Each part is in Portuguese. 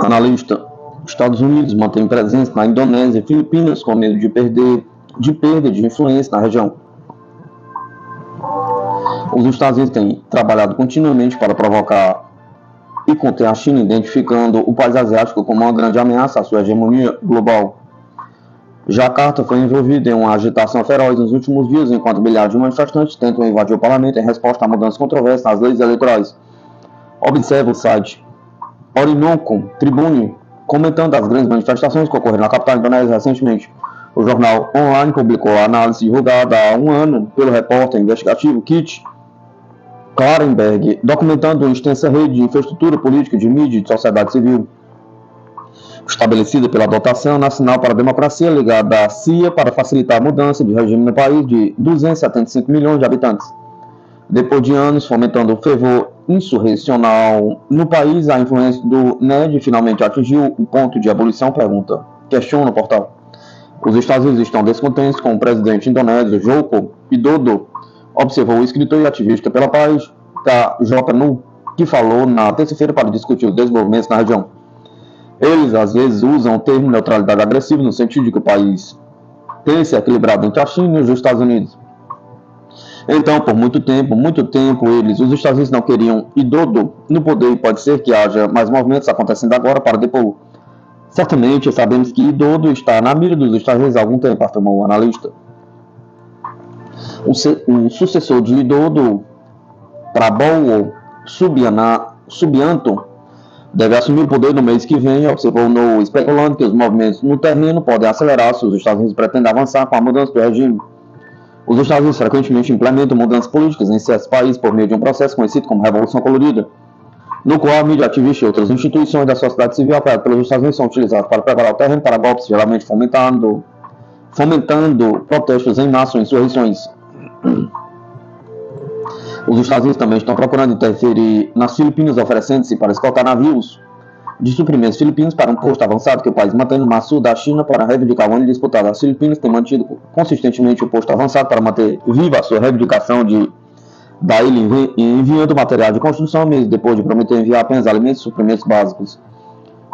Analista: Estados Unidos mantém presença na Indonésia e Filipinas com medo de perda de influência na região. Os Estados Unidos têm trabalhado continuamente para provocar e conter a China, identificando o país asiático como uma grande ameaça à sua hegemonia global. Jacarta foi envolvida em uma agitação feroz nos últimos dias, enquanto milhares de manifestantes tentam invadir o parlamento em resposta a mudanças controversas nas leis eleitorais. Observe o site Orinoco Tribune, comentando as grandes manifestações que ocorreram na capital indonésia recentemente. O jornal online publicou a análise divulgada há um ano pelo repórter investigativo Kit Klarenberg, documentando uma extensa rede de infraestrutura política, de mídia e de sociedade civil, estabelecida pela Dotação Nacional para a Democracia, ligada à CIA para facilitar a mudança de regime no país de 275 milhões de habitantes. Depois de anos fomentando o fervor insurrecional no país, a influência do NED finalmente atingiu o ponto de ebulição? Questiona o portal. Os Estados Unidos estão descontentes com o presidente indonésio Joko Widodo, observou o escritor e ativista pela paz KJ Nu, que falou na terça-feira para discutir os desenvolvimentos na região. Eles, às vezes, usam o termo neutralidade agressiva no sentido de que o país tem se equilibrado entre a China e os Estados Unidos. Então, por muito tempo, os Estados Unidos não queriam Widodo no poder, e pode ser que haja mais movimentos acontecendo agora para depô-lo. Certamente sabemos que Widodo está na mira dos Estados Unidos há algum tempo, afirmou o analista. O sucessor de Widodo, Prabowo Subianto, deve assumir o poder no mês que vem, observou no especulando que os movimentos no terreno podem acelerar se os Estados Unidos pretendem avançar com a mudança do regime. Os Estados Unidos frequentemente implementam mudanças políticas em certos países por meio de um processo conhecido como Revolução Colorida, no qual a mídia ativista e outras instituições da sociedade civil apoiadas pelos Estados Unidos são utilizadas para preparar o terreno para golpes, geralmente fomentando protestos em massa ou insurreições. Os Estados Unidos também estão procurando interferir nas Filipinas, oferecendo-se para escoltar navios de suprimentos filipinos para um posto avançado que o país mantém no mar sul da China para reivindicar o ano disputado. As Filipinas têm mantido consistentemente o posto avançado para manter viva a sua reivindicação da ilha, enviando material de construção mesmo depois de prometer enviar apenas alimentos e suprimentos básicos.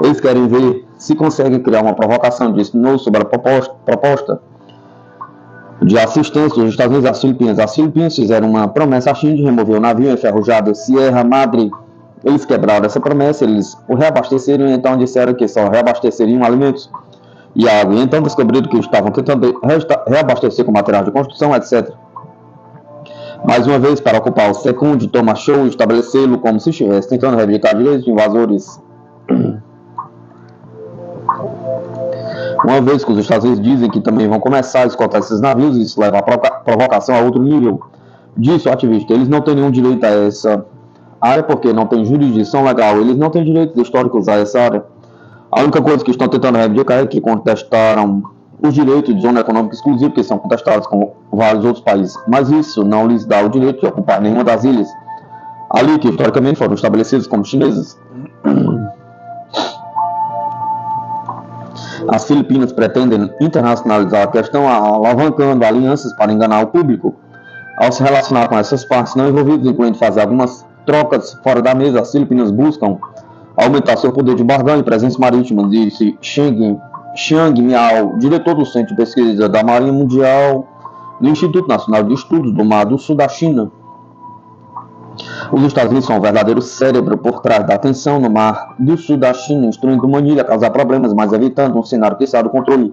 Eles querem ver se conseguem criar uma provocação, disse novo sobre a proposta de assistência dos Estados Unidos às Filipinas. As Filipinas fizeram uma promessa à China de remover o navio enferrujado Sierra Madre. Eles quebraram essa promessa, eles o reabasteceram e então disseram que só reabasteceriam alimentos e água. E então descobriram que estavam tentando reabastecer com material de construção, etc. Mais uma vez, para ocupar o Secund, Thomas Show e estabelecê-lo como se estivesse tentando reivindicar direitos de invasores. Uma vez que os Estados Unidos dizem que também vão começar a escoltar esses navios, isso leva a provocação a outro nível. Disse o ativista, eles não têm nenhum direito a essa área porque não tem jurisdição legal, eles não têm direitos históricos a essa área. A única coisa que estão tentando reivindicar é que contestaram os direitos de zona econômica exclusiva, que são contestados com vários outros países, mas isso não lhes dá o direito de ocupar nenhuma das ilhas ali que historicamente foram estabelecidas como chinesas. As Filipinas pretendem internacionalizar a questão alavancando alianças para enganar o público ao se relacionar com essas partes não envolvidas, incluindo fazer algumas trocas fora da mesa, as Filipinas buscam aumentar seu poder de barganha e presença marítima, disse Xiang Miao, diretor do Centro de Pesquisa da Marinha Mundial do Instituto Nacional de Estudos do Mar do Sul da China. Os Estados Unidos são o verdadeiro cérebro por trás da tensão no Mar do Sul da China, instruindo Manilha a causar problemas, mas evitando um cenário que sai do controle.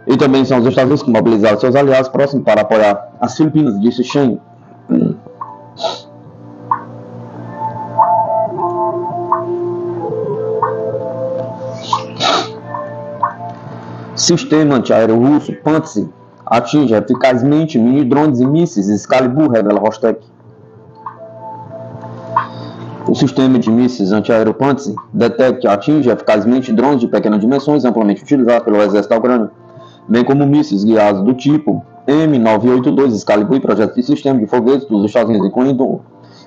E também são os Estados Unidos que mobilizaram seus aliados próximos para apoiar as Filipinas, disse Chen. Sistema antiaéreo russo Pantsir atinge eficazmente mini-drones e mísseis Excalibur, revela Rostec. O sistema de mísseis antiaéreo Pantsir detecta e atinge eficazmente drones de pequenas dimensões amplamente utilizados pelo exército da Ucrânia, bem como mísseis guiados do tipo M982 Excalibur e projetos de sistema de foguetes dos Estados Unidos, incluindo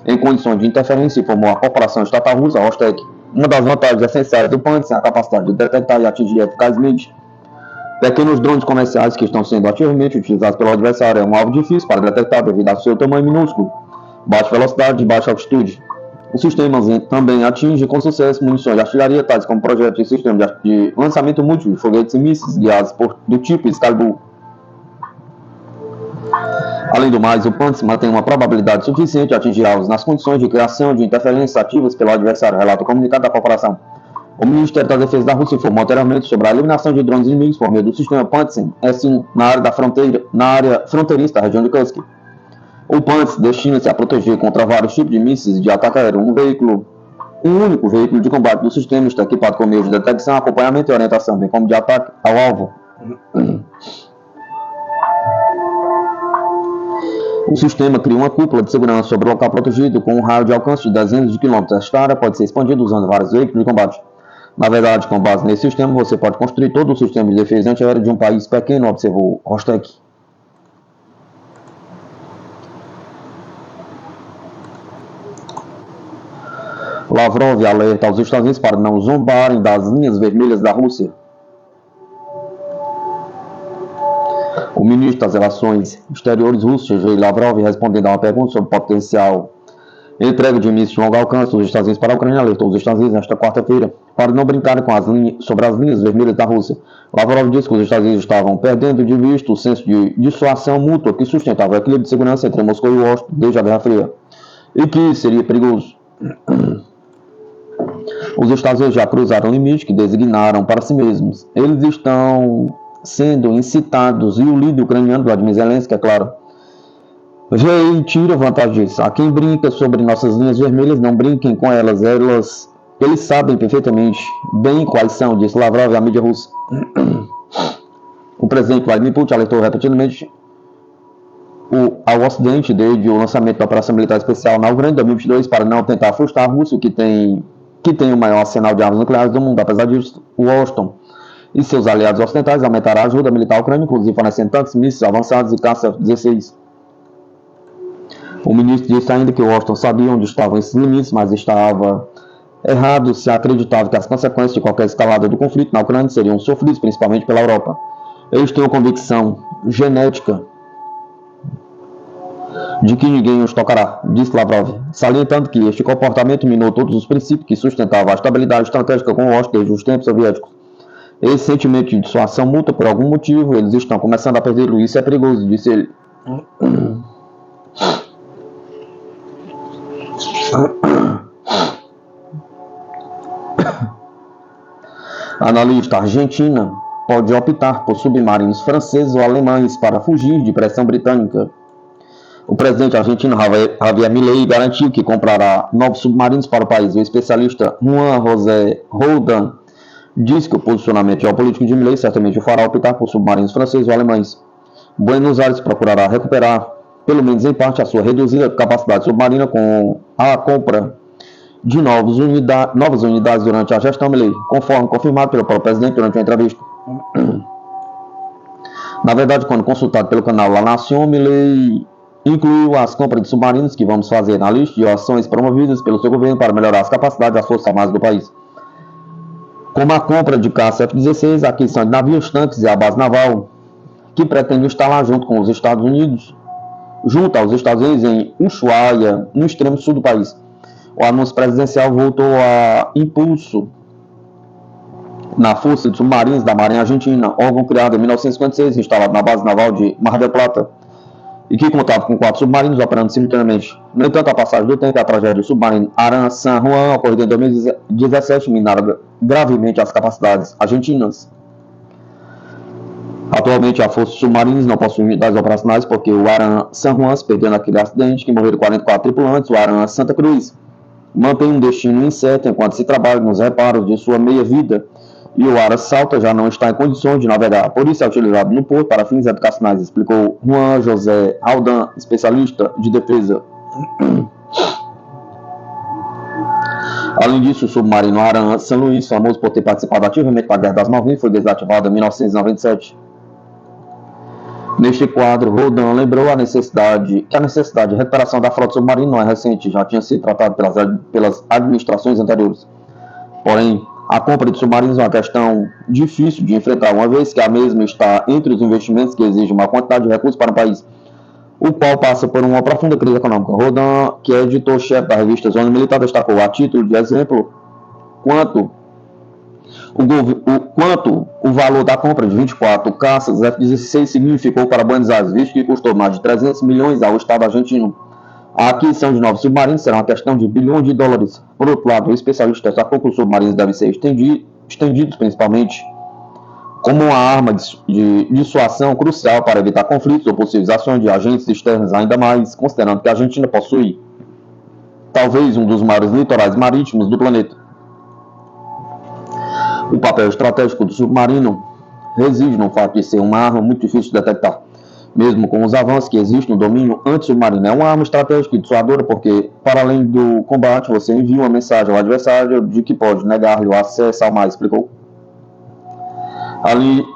em condições de interferência, informou a corporação estatal russa Rostec. Uma das vantagens essenciais do Pantsir é a capacidade de detectar e atingir eficazmente pequenos drones comerciais que estão sendo ativamente utilizados pelo adversário. É um alvo difícil para detectar devido ao seu tamanho minúsculo, baixa velocidade e baixa altitude. O sistema também atinge com sucesso munições de artilharia, tais como projetos de sistema de lançamento múltiplo de foguetes e mísseis guiados do tipo Excalibur. Além do mais, o Pantsir mantém uma probabilidade suficiente de atingir alvos nas condições de criação de interferências ativas pelo adversário, relata o comunicado da corporação. O Ministério da Defesa da Rússia informou anteriormente sobre a eliminação de drones inimigos por meio do sistema Pantsir S1 na área fronteiriça da região de Kursk. O Pantsir destina-se a proteger contra vários tipos de mísseis de ataque aéreo. Um único veículo de combate do sistema está equipado com meios de detecção, acompanhamento e orientação, bem como de ataque ao alvo. O sistema cria uma cúpula de segurança sobre o local protegido com um raio de alcance de dezenas de quilômetros. Esta área pode ser expandida usando vários veículos de combate. Na verdade, com base nesse sistema, você pode construir todo o sistema de defesa antiaérea de um país pequeno, observou Rostec. Lavrov alerta aos Estados Unidos para não zombarem das linhas vermelhas da Rússia. O ministro das Relações Exteriores russo, Sergei Lavrov, respondendo a uma pergunta sobre potencial entrega de mísseis de longo alcance dos Estados Unidos para a Ucrânia, alertou os Estados Unidos nesta quarta-feira para não brincarem sobre as linhas vermelhas da Rússia. Lavrov disse que os Estados Unidos estavam perdendo de vista o senso de dissuasão mútua que sustentava o equilíbrio de segurança entre Moscou e Washington desde a Guerra Fria, e que seria perigoso. Os Estados Unidos já cruzaram o limite que designaram para si mesmos. Eles estão sendo incitados, e o líder ucraniano, Vladimir Zelensky, é claro, vê e tira vantagem disso. A quem brinca sobre nossas linhas vermelhas, não brinquem com elas. Eles sabem perfeitamente bem quais são, disse Lavrov à mídia russa. O presidente Vladimir Putin alertou repetidamente ao Ocidente desde o lançamento da Operação Militar Especial na Ucrânia em 2022 para não tentar frustrar a Rússia, que tem o maior arsenal de armas nucleares do mundo. Apesar disso, Washington e seus aliados ocidentais aumentaram a ajuda militar à Ucrânia, inclusive fornecendo tanques, mísseis avançados e caça F-16. O ministro disse ainda que Washington sabia onde estavam esses limites, mas estava errado se acreditava que as consequências de qualquer escalada do conflito na Ucrânia seriam sofridas principalmente pela Europa. Eles têm uma convicção genética de que ninguém os tocará, disse Lavrov, salientando que este comportamento minou todos os princípios que sustentavam a estabilidade estratégica com Washington desde os tempos soviéticos. Esse sentimento de dissuasão mútua, por algum motivo, eles estão começando a perdê-lo. Isso é perigoso, disse ele. Analista: Argentina pode optar por submarinos franceses ou alemães para fugir de pressão britânica. O presidente argentino Javier Milei garantiu que comprará novos submarinos para o país. O especialista Juan José Roldan diz que o posicionamento geopolítico de Milei certamente o fará optar por submarinos franceses ou alemães. Buenos Aires procurará recuperar, pelo menos em parte, a sua reduzida capacidade submarina com a compra de novas unidades durante a gestão Milei, conforme confirmado pelo próprio presidente durante uma entrevista. Na verdade, quando consultado pelo canal La Nación, Milei incluiu as compras de submarinos que vamos fazer na lista de ações promovidas pelo seu governo para melhorar as capacidades das forças armadas do país, como a compra de caça F-16, a aquisição de navios, tanques e a base naval, que pretende instalar junto aos Estados Unidos em Ushuaia, no extremo sul do país. O anúncio presidencial voltou a impulso na Força de Submarinos da Marinha Argentina, órgão criado em 1956, instalado na base naval de Mar del Plata, e que contava com 4 submarinos operando simultaneamente. No entanto, a passagem do tempo e a tragédia do submarino Aran San Juan, ocorrida em 2017, minaram gravemente as capacidades argentinas. Atualmente, a Força de Submarinos não possui unidades operacionais porque o Aran San Juan se perdeu naquele acidente que morreram 44 tripulantes. O Aran Santa Cruz mantém um destino incerto enquanto se trabalha nos reparos de sua meia-vida, e o Aran Salta já não está em condições de navegar. Por isso é utilizado no porto para fins educacionais, explicou Juan José Aldan, especialista de defesa. Além disso, o submarino Aran San Luís, famoso por ter participado ativamente da Guerra das Malvinas, foi desativado em 1997. Neste quadro, Roldan lembrou que a necessidade de recuperação da frota submarina não é recente, já tinha sido tratado pelas administrações anteriores. Porém, a compra de submarinos é uma questão difícil de enfrentar, uma vez que a mesma está entre os investimentos que exigem uma quantidade de recursos para o país, o qual passa por uma profunda crise econômica. Roldan, que é editor-chefe da revista Zona Militar, destacou a título de exemplo quanto o valor da compra de 24 caças F-16 significou para Buenos Aires, visto que custou mais de 300 milhões ao Estado argentino. A aquisição de novos submarinos será uma questão de bilhões de dólares. Por outro lado, o especialista destacou que os submarinos devem ser estendidos principalmente como uma arma de dissuasão crucial para evitar conflitos ou possíveis ações de agentes externos, ainda mais considerando que a Argentina possui talvez um dos maiores litorais marítimos do planeta. O papel estratégico do submarino reside no fato de ser uma arma muito difícil de detectar. Mesmo com os avanços que existem no domínio anti-submarino, é uma arma estratégica e dissuadora porque, para além do combate, você envia uma mensagem ao adversário de que pode negar-lhe o acesso ao mar, explicou.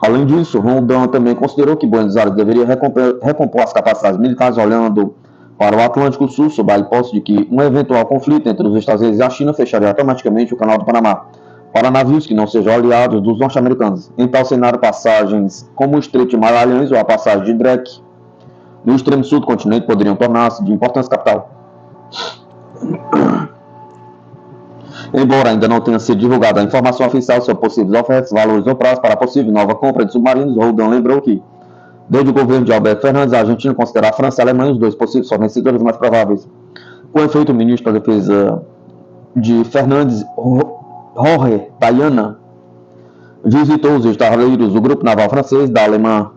Além disso, Rondon também considerou que Buenos Aires deveria recompor as capacidades militares olhando para o Atlântico Sul, sob a hipótese de que um eventual conflito entre os Estados Unidos e a China fecharia automaticamente o Canal do Panamá para navios que não sejam aliados dos norte-americanos. Em tal cenário, passagens como o Estreito de Magalhães ou a passagem de Drake no extremo sul do continente poderiam tornar-se de importância capital. Embora ainda não tenha sido divulgada a informação oficial sobre possíveis ofertas, valores ou prazos para a possível nova compra de submarinos, Roldan lembrou que, desde o governo de Alberto Fernandes, a Argentina considera a França e a Alemanha os dois possíveis fornecedores mais prováveis. Com efeito, o ministro da Defesa de Fernandes, Jorge Tayana, visitou os estaleiros do grupo naval francês da alemã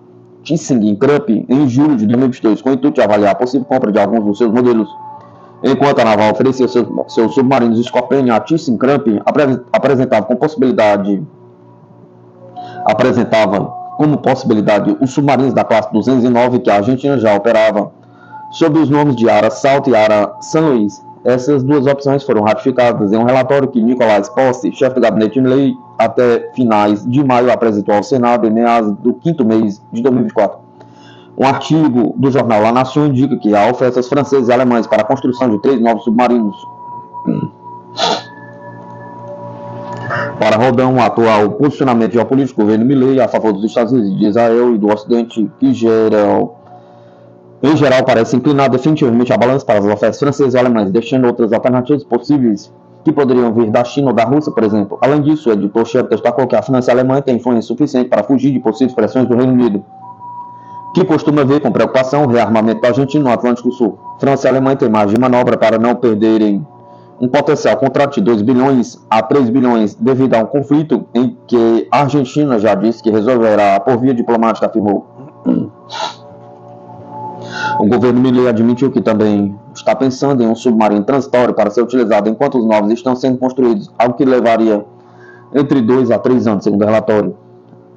ThyssenKrupp em julho de 2022, com o intuito de avaliar a possível compra de alguns dos seus modelos. Enquanto a naval oferecia seus submarinos Scorpion, a ThyssenKrupp apresentava como possibilidade os submarinos da classe 209 que a Argentina já operava, sob os nomes de Ara Salto e Ara San Luís. Essas duas opções foram ratificadas em um relatório que Nicolás Posse, chefe do gabinete de Milley, até finais de maio apresentou ao Senado em meados do quinto mês de 2024. Um artigo do jornal La Nation indica que há ofertas francesas e alemães para a construção de 3 novos submarinos. Para Roldan, o atual posicionamento geopolítico do governo Milley a favor dos Estados Unidos, de Israel e do Ocidente, que em geral parece inclinar definitivamente a balança para as ofertas francesas e alemãs, deixando outras alternativas possíveis que poderiam vir da China ou da Rússia, por exemplo. Além disso, o editor-chefe destacou que a França e a Alemanha têm influência suficiente para fugir de possíveis pressões do Reino Unido, que costuma ver com preocupação o rearmamento da Argentina no Atlântico Sul. França e Alemanha têm margem de manobra para não perderem um potencial contrato de 2 bilhões a 3 bilhões devido a um conflito em que a Argentina já disse que resolverá por via diplomática, afirmou. O governo Milley admitiu que também está pensando em um submarino transitório para ser utilizado enquanto os novos estão sendo construídos, algo que levaria entre 2 a 3 anos, segundo o relatório.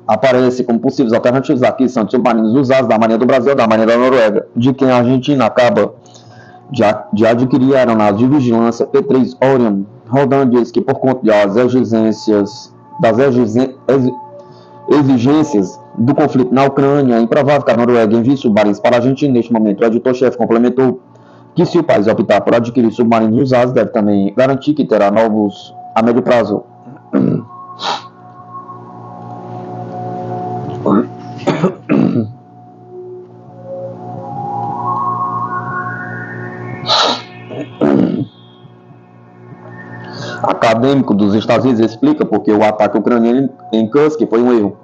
Aparece como possíveis alternativas a aquisição de submarinos usados da Marinha do Brasil e da Marinha da Noruega, de quem a Argentina acaba de adquirir aeronaves de vigilância P-3 Orion. Roldan diz que por conta das exigências do conflito na Ucrânia, é improvável que a Noruega envie submarinos para a Argentina neste momento. O editor-chefe complementou que se o país optar por adquirir submarinos usados, deve também garantir que terá novos a médio prazo. acadêmico dos Estados Unidos explica porque o ataque ucraniano em Kursk foi um erro.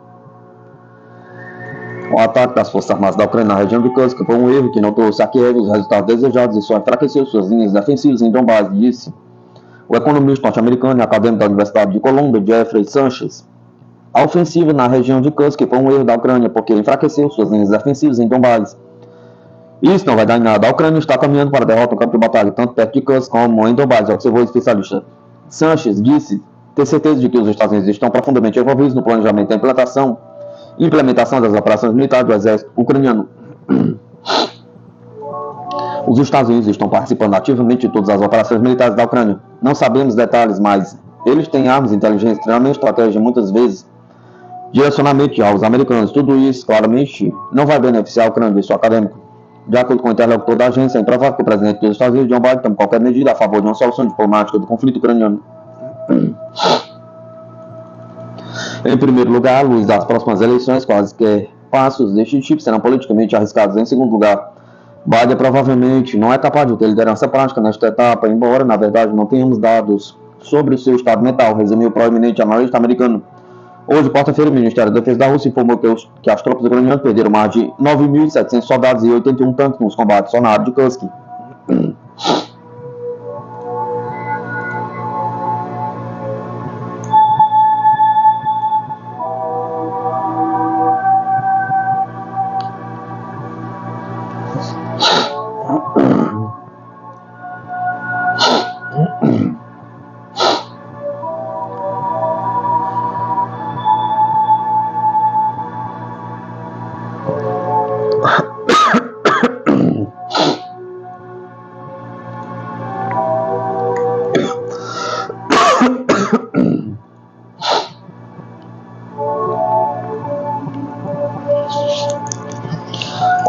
O ataque das Forças Armadas da Ucrânia na região de Kursk foi um erro que não trouxe a Kiev os resultados desejados e só enfraqueceu suas linhas defensivas em Donbass, disse o economista norte-americano e acadêmico da Universidade de Colômbia, Jeffrey Sanchez. A ofensiva na região de Kursk foi um erro da Ucrânia porque enfraqueceu suas linhas defensivas em Donbass. Isso não vai dar em nada. A Ucrânia está caminhando para a derrota no campo de batalha, tanto perto de Kursk como em Donbass, observou o especialista. Sanchez disse ter certeza de que os Estados Unidos estão profundamente envolvidos no planejamento e implementação das operações militares do exército ucraniano. Os Estados Unidos estão participando ativamente de todas as operações militares da Ucrânia. Não sabemos detalhes, mas eles têm armas inteligentes, treinamento, estratégia, muitas vezes direcionamento de alvos americanos. Tudo isso, claramente, não vai beneficiar a Ucrânia, disse o acadêmico. De acordo com o interlocutor da agência, é improvável que o presidente dos Estados Unidos, Joe Biden, tome qualquer medida a favor de uma solução diplomática do conflito ucraniano. Em primeiro lugar, à luz das próximas eleições, quaisquer passos deste tipo serão politicamente arriscados. Em segundo lugar, Biden provavelmente não é capaz de ter liderança prática nesta etapa, embora, na verdade, não tenhamos dados sobre o seu estado mental, resumiu o proeminente analista americano. Hoje, quarta-feira, o Ministério da Defesa da Rússia informou que as tropas ucranianas perderam mais de 9.700 soldados e 81 tanques nos combates só na área de Kursk.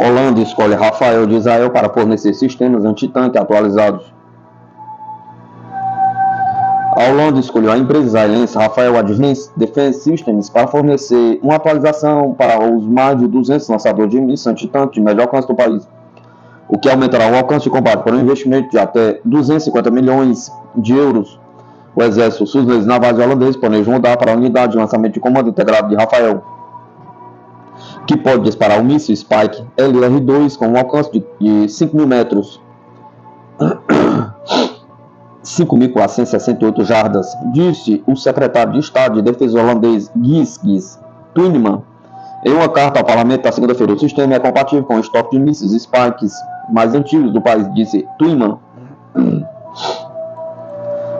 Holanda escolhe Rafael de Israel para fornecer sistemas antitanque atualizados. A Holanda escolheu a empresa israelense Rafael Advanced Defense Systems para fornecer uma atualização para os mais de 200 lançadores de mísseis antitanque de médio alcance do país, o que aumentará o alcance de combate por um investimento de até 250 milhões de euros. O exército sul-inglês navais holandês planeja mudar para a unidade de lançamento de comando integrado de Rafael, que pode disparar o míssil Spike LR-2 com um alcance de 5.000 metros, 5.468 jardas, disse o secretário de Estado de Defesa holandês Guus Tuinman em uma carta ao parlamento da segunda-feira. O sistema é compatível com o estoque de mísseis Spikes mais antigos do país, disse Tuinman.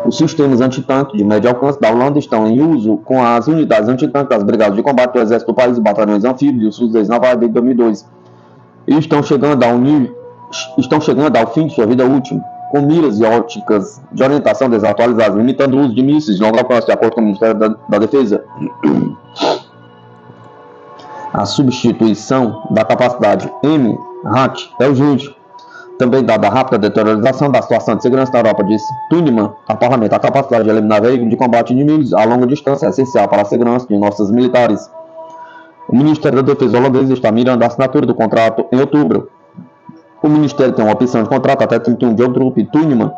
Os sistemas antitanque de médio alcance da Holanda estão em uso com as unidades antitanque das brigadas de combate do exército do país, batalhões anfíbios e os fuzis navais desde 2002. E estão chegando ao fim de sua vida útil, com miras e óticas de orientação desatualizadas, limitando o uso de mísseis de longo alcance, de acordo com o Ministério da Defesa. A substituição da capacidade MHAT é urgente, também dada a rápida deterioração da situação de segurança na Europa, disse Tuinman ao parlamento. A capacidade de eliminar veículos de combate inimigos a longa distância é essencial para a segurança de nossos militares. O Ministério da Defesa holandês está mirando a assinatura do contrato em outubro. O Ministério tem uma opção de contrato até 31 de outubro e Tuinman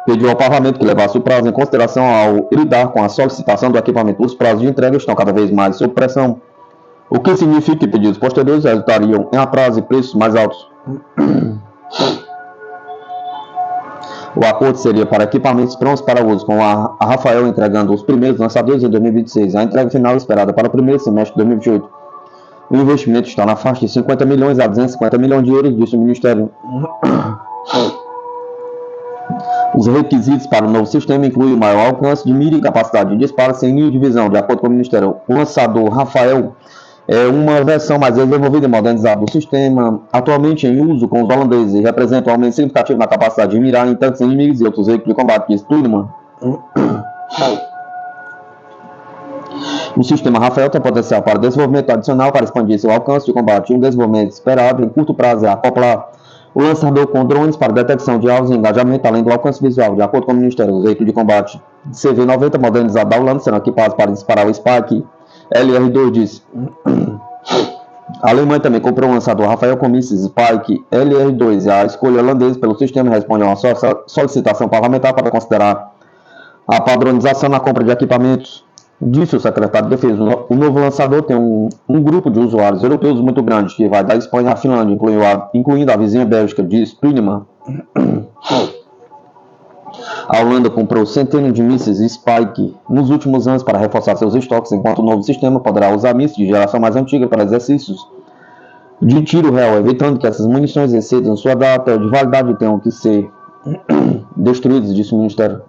pediu ao parlamento que levasse o prazo em consideração ao lidar com a solicitação do equipamento. Os prazos de entrega estão cada vez mais sob pressão, o que significa que pedidos posteriores resultariam em atraso e preços mais altos. O acordo seria para equipamentos prontos para uso, com a Rafael entregando os primeiros lançadores em 2026. A entrega final esperada para o primeiro semestre de 2028. O investimento está na faixa de 50 milhões a 250 milhões de euros, disse o Ministério. Os requisitos para o novo sistema incluem o maior alcance de mira e capacidade de disparo sem linha de visão, de acordo com o Ministério. O lançador Rafael é uma versão mais desenvolvida e modernizada do sistema, atualmente em uso com os holandeses, e representa um aumento significativo na capacidade de mirar em tanques inimigos e outros veículos de combate, disse Tuinman. O sistema Rafael tem potencial para desenvolvimento adicional para expandir seu alcance de combate. Um desenvolvimento esperado em curto prazo é acoplar o lançador com drones para detecção de alvos e engajamento, além do alcance visual. De acordo com o Ministério, os veículos de combate CV-90 modernizados da Holanda serão equipados para disparar o Spike LR-2, disse. A Alemanha também comprou um lançador Rafael com mísseis Spike LR-2 e a escolha holandesa pelo sistema responde a uma solicitação parlamentar para considerar A padronização na compra de equipamentos. Disse o secretário de Defesa, o novo lançador tem um grupo de usuários europeus muito grande, que vai da Espanha à Finlândia, incluindo a vizinha Bélgica, diz Prinnemann. A Holanda comprou centenas de mísseis Spike nos últimos anos para reforçar seus estoques, enquanto o novo sistema poderá usar mísseis de geração mais antiga para exercícios de tiro real, evitando que essas munições excedam sua data de validade e tenham que ser destruídas, disse o Ministério.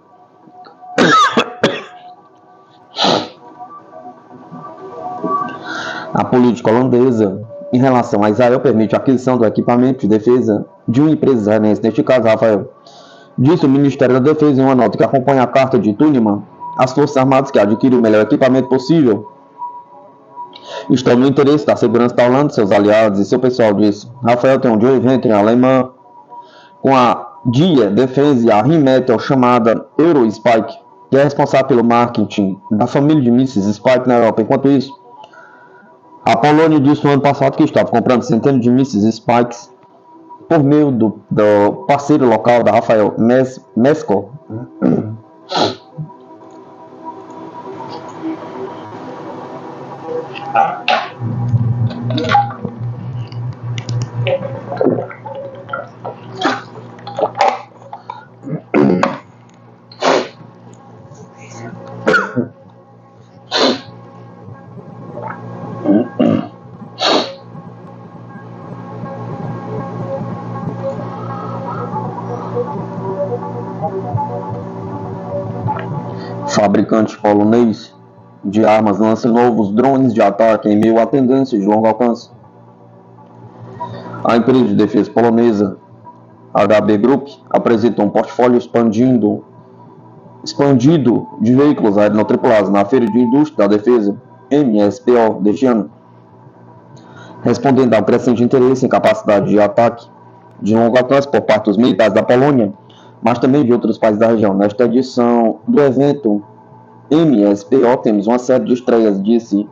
A política holandesa em relação a Israel permite a aquisição do equipamento de defesa de uma empresa israelense, neste caso, Rafael. Disse o Ministério da Defesa em uma nota que acompanha a carta de Tuneman. As Forças Armadas que adquirem o melhor equipamento possível estão no interesse da segurança da Holanda, seus aliados e seu pessoal, disse. Rafael tem um joint venture alemã com a DIA Defense e a Rheinmetall chamada Eurospike, que é responsável pelo marketing da família de mísseis Spike na Europa. Enquanto isso, a Polônia disse no ano passado que estava comprando centenas de mísseis Spikes por meio do parceiro local da Rafael, Mesco. Fabricante polonês de armas lança novos drones de ataque em meio à tendência de longo alcance. A empresa de defesa polonesa HB Group apresenta um portfólio expandido de veículos aerotripulados na Feira de Indústria da Defesa, MSPO, deste ano, respondendo ao crescente interesse em capacidade de ataque de longo alcance por parte dos militares da Polônia, mas também de outros países da região. Nesta edição do evento MSPO temos uma série de estreias, disse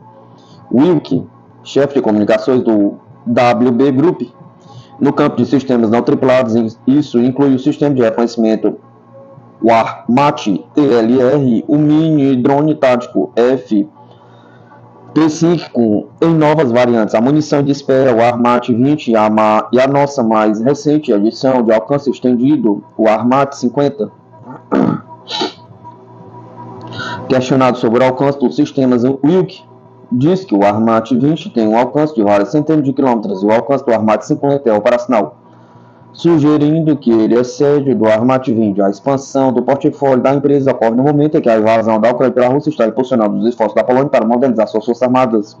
Wilke, chefe de comunicações do WB Group, no campo de sistemas não tripulados. Isso inclui o sistema de reconhecimento Armat TLR, o mini drone tático FP5 em novas variantes, a munição de espera, o Armat 20 e a nossa mais recente edição de alcance estendido, o Armat 50. Questionado sobre o alcance dos sistemas, Wilke diz que o Armat 20 tem um alcance de várias centenas de quilômetros e o alcance do Armat 50 é operacional, sugerindo que ele excede do Armat 20. A expansão do portfólio da empresa ocorre no momento em que a invasão da Ucrânia pela Rússia está impulsionando os esforços da Polônia para modernizar suas forças armadas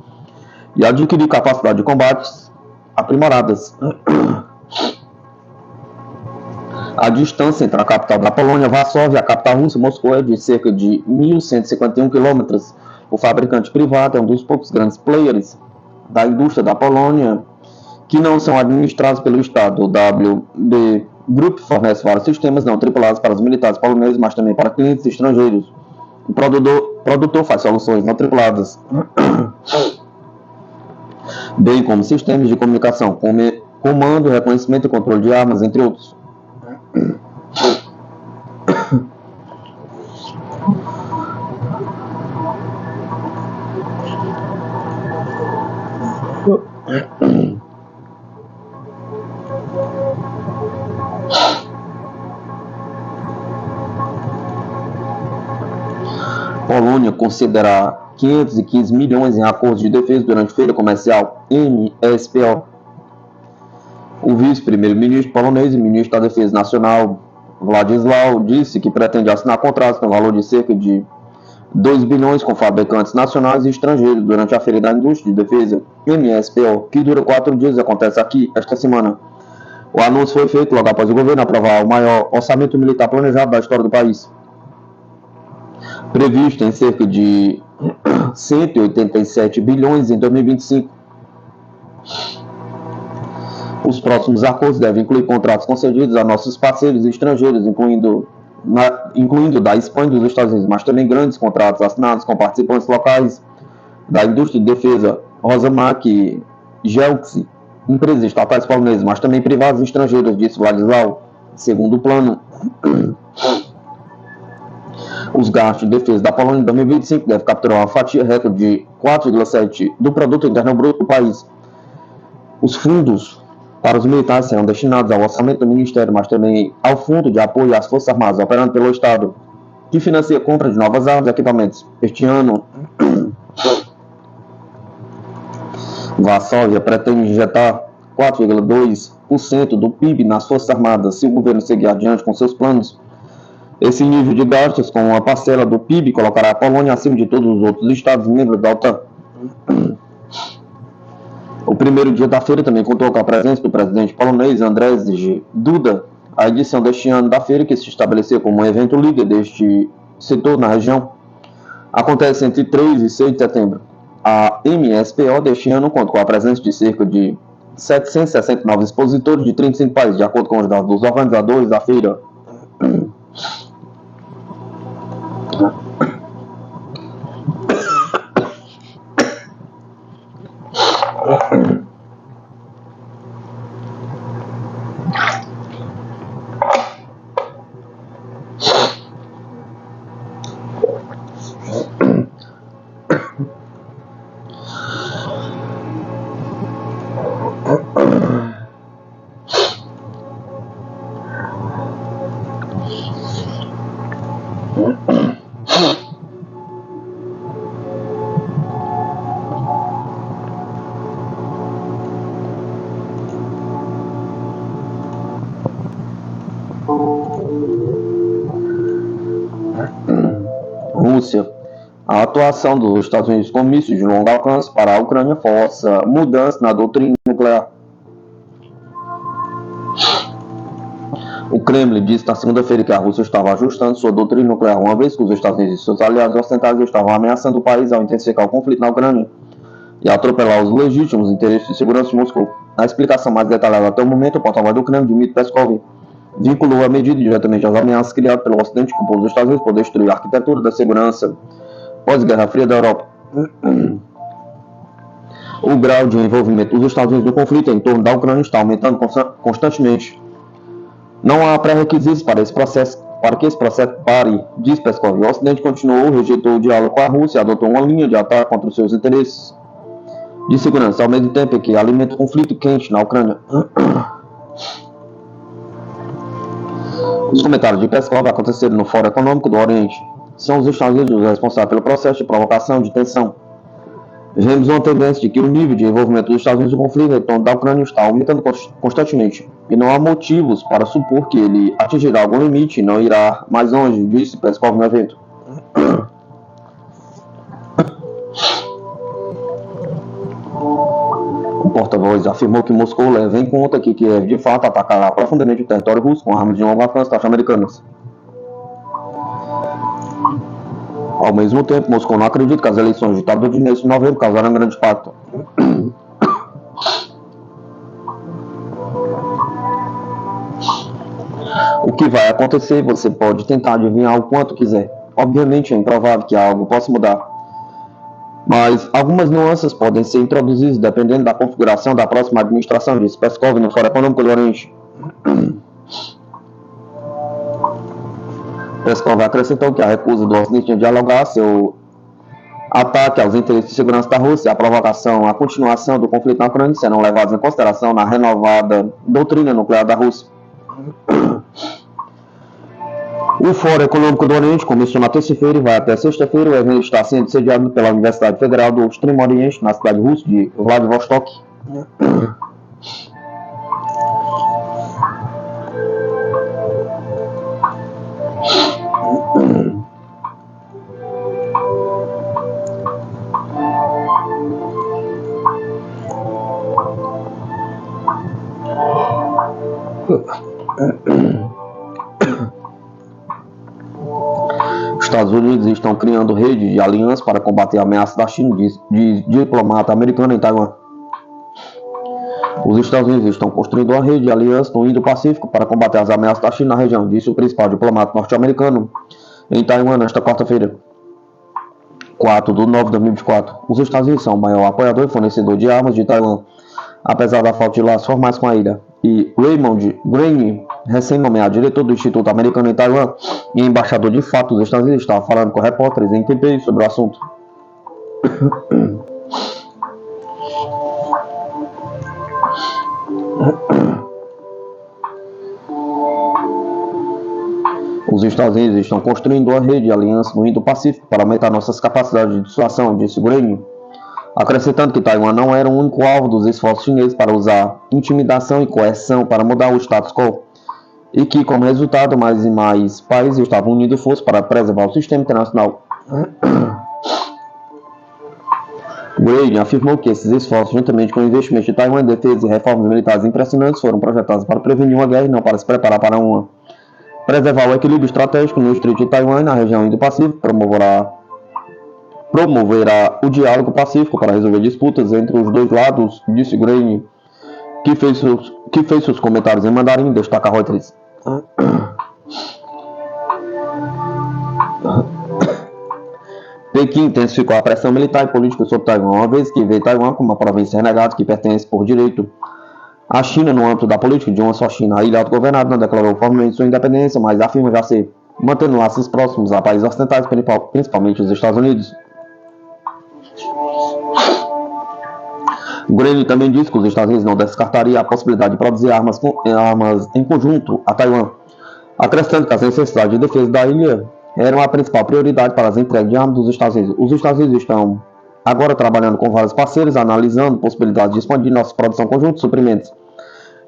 e adquirir capacidade de combates aprimoradas. A distância entre a capital da Polônia, Varsóvia, e a capital russa, Moscou, é de cerca de 1.151 quilômetros. O fabricante privado é um dos poucos grandes players da indústria da Polônia que não são administrados pelo Estado. O WB Group fornece vários sistemas não tripulados para os militares poloneses, mas também para clientes estrangeiros. O produtor faz soluções não tripuladas, bem como sistemas de comunicação, comando, reconhecimento e controle de armas, entre outros. Polônia considerará 515 milhões em acordos de defesa durante a feira comercial MSPO. O vice-primeiro-ministro polonês e ministro da Defesa Nacional, Władysław, disse que pretende assinar contratos no valor de cerca de 2 bilhões com fabricantes nacionais e estrangeiros durante a Feira da Indústria de Defesa MSPO, que dura 4 dias e acontece aqui esta semana. O anúncio foi feito logo após o governo aprovar o maior orçamento militar planejado da história do país, previsto em cerca de 187 bilhões em 2025. Os próximos acordos devem incluir contratos concedidos a nossos parceiros estrangeiros, incluindo da Espanha e dos Estados Unidos, mas também grandes contratos assinados com participantes locais da indústria de defesa, Rosamac e Gelxi, empresas estatais polonesas, mas também privadas e estrangeiras, disse Władysław. Segundo o plano, Os gastos de defesa da Polônia em 2025 devem capturar uma fatia recorde de 4,7% do produto interno bruto do país. Os fundos para os militares serão destinados ao orçamento do Ministério, mas também ao Fundo de Apoio às Forças Armadas operando pelo Estado, que financia a compra de novas armas e equipamentos. Este ano, Varsóvia pretende injetar 4,2% do PIB nas Forças Armadas se o governo seguir adiante com seus planos. Esse nível de gastos com uma parcela do PIB colocará a Polônia acima de todos os outros estados membros da OTAN. O primeiro dia da feira também contou com a presença do presidente polonês Andrzej Duda. A edição deste ano da feira, que se estabeleceu como um evento líder deste setor na região, acontece entre 3 e 6 de setembro. A MSPO deste ano conta com a presença de cerca de 769 expositores de 35 países, de acordo com os dados dos organizadores da feira. Rússia. A atuação dos Estados Unidos com mísseis de longo alcance para a Ucrânia força mudança na doutrina nuclear. O Kremlin disse na segunda-feira que a Rússia estava ajustando sua doutrina nuclear, uma vez que os Estados Unidos e seus aliados ocidentais estavam ameaçando o país ao intensificar o conflito na Ucrânia e atropelar os legítimos interesses de segurança de Moscou. Na explicação mais detalhada até o momento, o porta-voz do Kremlin, Dmitry Peskov, vinculou a medida diretamente às ameaças criadas pelo Ocidente, que impôs os Estados Unidos por destruir a arquitetura da segurança pós-Guerra Fria da Europa. O grau de envolvimento dos Estados Unidos no conflito em torno da Ucrânia está aumentando constantemente. Não há pré-requisitos para que esse processo pare, diz Peskov. O Ocidente continuou, rejeitou o diálogo com a Rússia e adotou uma linha de ataque contra os seus interesses de segurança, ao mesmo tempo que alimenta o conflito quente na Ucrânia. Os comentários de Peskov aconteceram no Fórum Econômico do Oriente. São os Estados Unidos os responsáveis pelo processo de provocação de tensão. Vemos uma tendência de que o nível de envolvimento dos Estados Unidos no conflito em torno da Ucrânia está aumentando constantemente, e não há motivos para supor que ele atingirá algum limite e não irá mais longe, disse Peskov no evento. O porta-voz afirmou que Moscou leva em conta que Kiev de fato atacará profundamente o território russo com armas de longo alcance norte-americanas. Ao mesmo tempo, Moscou não acredita que as eleições de ditadura de início de novembro causaram um grande impacto. O que vai acontecer, você pode tentar adivinhar o quanto quiser. Obviamente é improvável que algo possa mudar, mas algumas nuances podem ser introduzidas dependendo da configuração da próxima administração, disse Peskov no Fórum Econômico do Oriente. Peskov acrescentou que a recusa do Ocidente em dialogar seu ataque aos interesses de segurança da Rússia, a provocação, a continuação do conflito na Ucrânia serão levados em consideração na renovada doutrina nuclear da Rússia. O Fórum Econômico do Oriente começou na terça-feira e vai até sexta-feira. O evento está sendo sediado pela Universidade Federal do Extremo Oriente, na cidade russa de Vladivostok. Os Estados Unidos estão criando rede de alianças para combater a ameaça da China, de diplomata americano em Taiwan. Os Estados Unidos estão construindo uma rede de alianças no Indo-Pacífico para combater as ameaças da China na região, disse o principal diplomata norte-americano em Taiwan nesta quarta-feira, 4 de novembro de 2024. Os Estados Unidos são o maior apoiador e fornecedor de armas de Taiwan, apesar da falta de laços formais com a ilha. e Raymond Greene, recém-nomeado diretor do Instituto Americano em Taiwan e embaixador de fato dos Estados Unidos, estava falando com repórteres em Taipei sobre o assunto. Os Estados Unidos estão construindo uma rede de aliança no Indo-Pacífico para aumentar nossas capacidades de dissuasão, disse Greene, acrescentando que Taiwan não era o único alvo dos esforços chineses para usar intimidação e coerção para mudar o status quo, e que, como resultado, mais e mais países estavam unindo forças para preservar o sistema internacional. Greene afirmou que esses esforços, juntamente com o investimento de Taiwan em defesa e reformas militares impressionantes, foram projetados para prevenir uma guerra e não para se preparar para uma. Preservar o equilíbrio estratégico no Estreito de Taiwan e na região Indo-Pacífico, promoverá o diálogo pacífico para resolver disputas entre os dois lados, disse Greene, que fez seus comentários em mandarim, destaca Reuters. Pequim intensificou a pressão militar e política sobre Taiwan, uma vez que vê Taiwan como uma província renegada que pertence por direito à China no âmbito da política de uma só China. A ilha autogovernada não declarou formalmente sua independência, mas afirma já ser mantendo laços próximos a países ocidentais, principalmente os Estados Unidos. Greene também disse que os Estados Unidos não descartariam a possibilidade de produzir armas em conjunto a Taiwan, acrescentando que as necessidades de defesa da ilha eram a principal prioridade para as entregas de armas dos Estados Unidos. Os Estados Unidos estão agora trabalhando com vários parceiros, analisando possibilidades de expandir nossa produção conjunta de suprimentos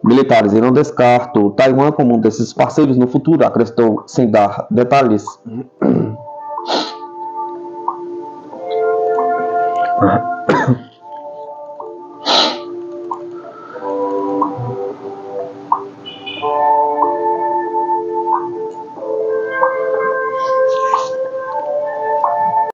militares. E não descarto Taiwan como um desses parceiros no futuro, acrescentou sem dar detalhes.